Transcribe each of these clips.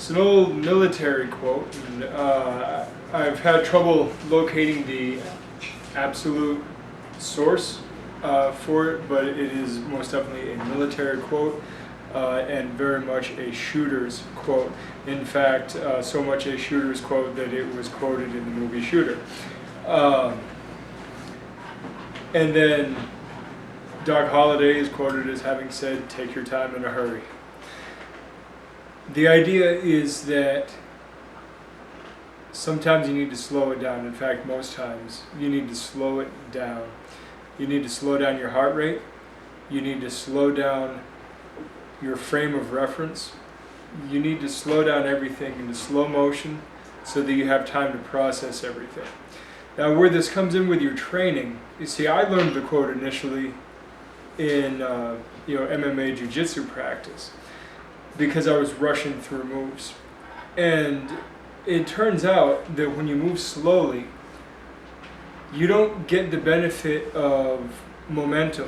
It's an old military quote, and I've had trouble locating the absolute source for it, but it is most definitely a military quote and very much a shooter's quote. In fact, so much a shooter's quote that it was quoted in the movie Shooter. And then Doc Holliday is quoted as having said, "Take your time in a hurry." The idea is that sometimes you need to slow it down. In fact, most times you need to slow it down. You need to slow down your heart rate. You need to slow down your frame of reference. You need to slow down everything into slow motion so that you have time to process everything. Now, where this comes in with your training, you see, I learned the quote initially in MMA jiu-jitsu practice because I was rushing through moves. And it turns out that when you move slowly, you don't get the benefit of momentum.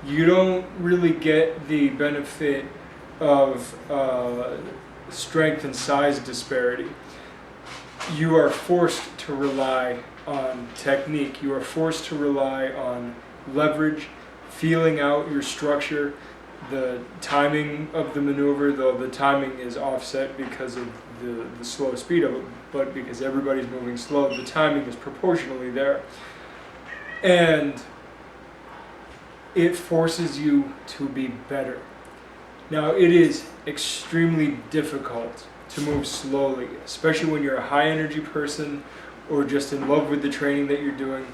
You don't really get the benefit of strength and size disparity. You are forced to rely on technique. You are forced to rely on leverage, feeling out your structure, the timing of the maneuver, though the timing is offset because of the slow speed of it, but because everybody's moving slow, the timing is proportionally there. And it forces you to be better. Now, it is extremely difficult to move slowly, especially when you're a high energy person or just in love with the training that you're doing,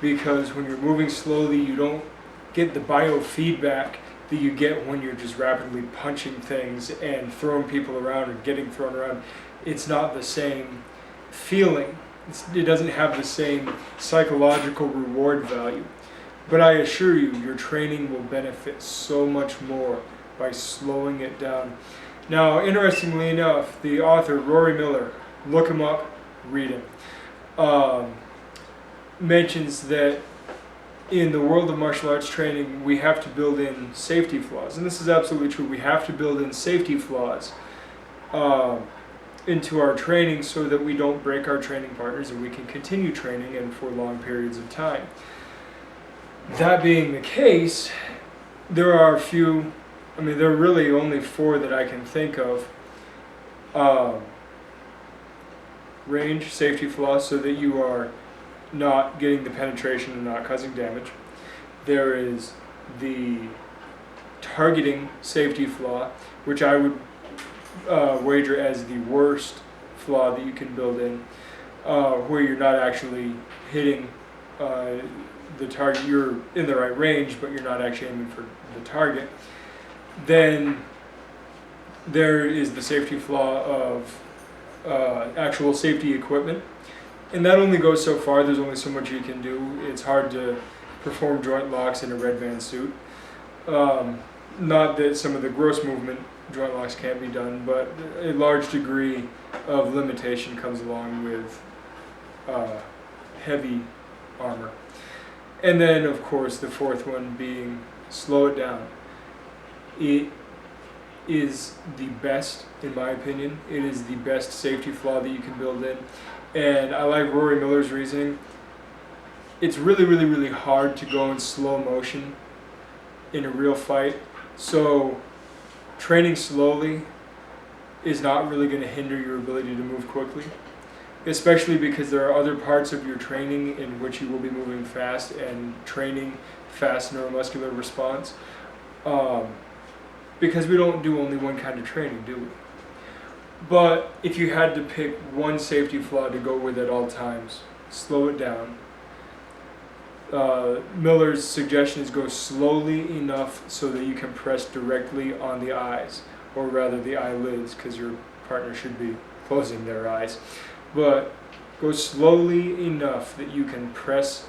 because when you're moving slowly, you don't get the biofeedback that you get when you're just rapidly punching things and throwing people around or getting thrown around. It's not the same feeling. It doesn't have the same psychological reward value. But I assure you, your training will benefit so much more by slowing it down. Now, interestingly enough, the author, Rory Miller, look him up, read him, mentions that in the world of martial arts training, we have to build in safety flaws. And this is absolutely true. We have to build in safety flaws into our training so that we don't break our training partners and we can continue training and for long periods of time. That being the case, there are a few, there are really only four that I can think of. Range, safety flaws, so that you are not getting the penetration and not causing damage. There is the targeting safety flaw, which I would wager as the worst flaw that you can build in, where you're not actually hitting the target. You're in the right range, but you're not actually aiming for the target. Then there is the safety flaw of actual safety equipment. And that only goes so far. There's only so much you can do. It's hard to perform joint locks in a red band suit. Not that some of the gross movement joint locks can't be done, but a large degree of limitation comes along with heavy armor. And then, of course, the fourth one being slow it down. It is the best, in my opinion. It is the best safety flaw that you can build in. And I like Rory Miller's reasoning. It's really, really, really hard to go in slow motion in a real fight. So training slowly is not really going to hinder your ability to move quickly, especially because there are other parts of your training in which you will be moving fast and training fast neuromuscular response. Because we don't do only one kind of training, do we? But if you had to pick one safety flaw to go with at all times, slow it down. Miller's suggestion is go slowly enough so that you can press directly on the eyes, or rather the eyelids, because your partner should be closing their eyes. But go slowly enough that you can press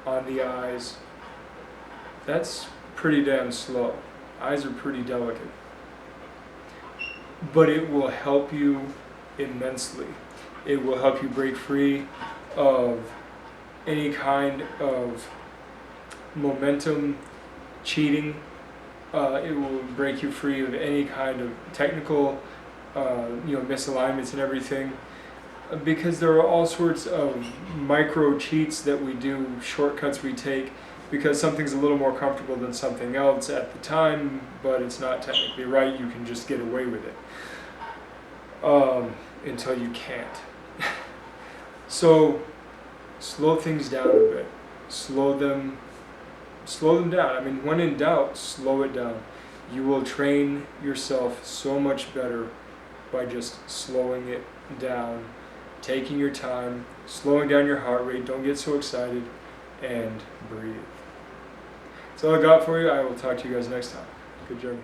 on the eyes. That's pretty damn slow. Eyes are pretty delicate. But it will help you immensely. It will help you break free of any kind of momentum cheating. It will break you free of any kind of technical misalignments and everything, because there are all sorts of micro cheats that we do, shortcuts we take, because something's a little more comfortable than something else at the time, but it's not technically right. You can just get away with it until you can't. So slow things down a bit. Slow them down. I mean, when in doubt, slow it down. You will train yourself so much better by just slowing it down, taking your time, slowing down your heart rate. Don't get so excited, and breathe. That's all I got for you. I will talk to you guys next time. Good journey.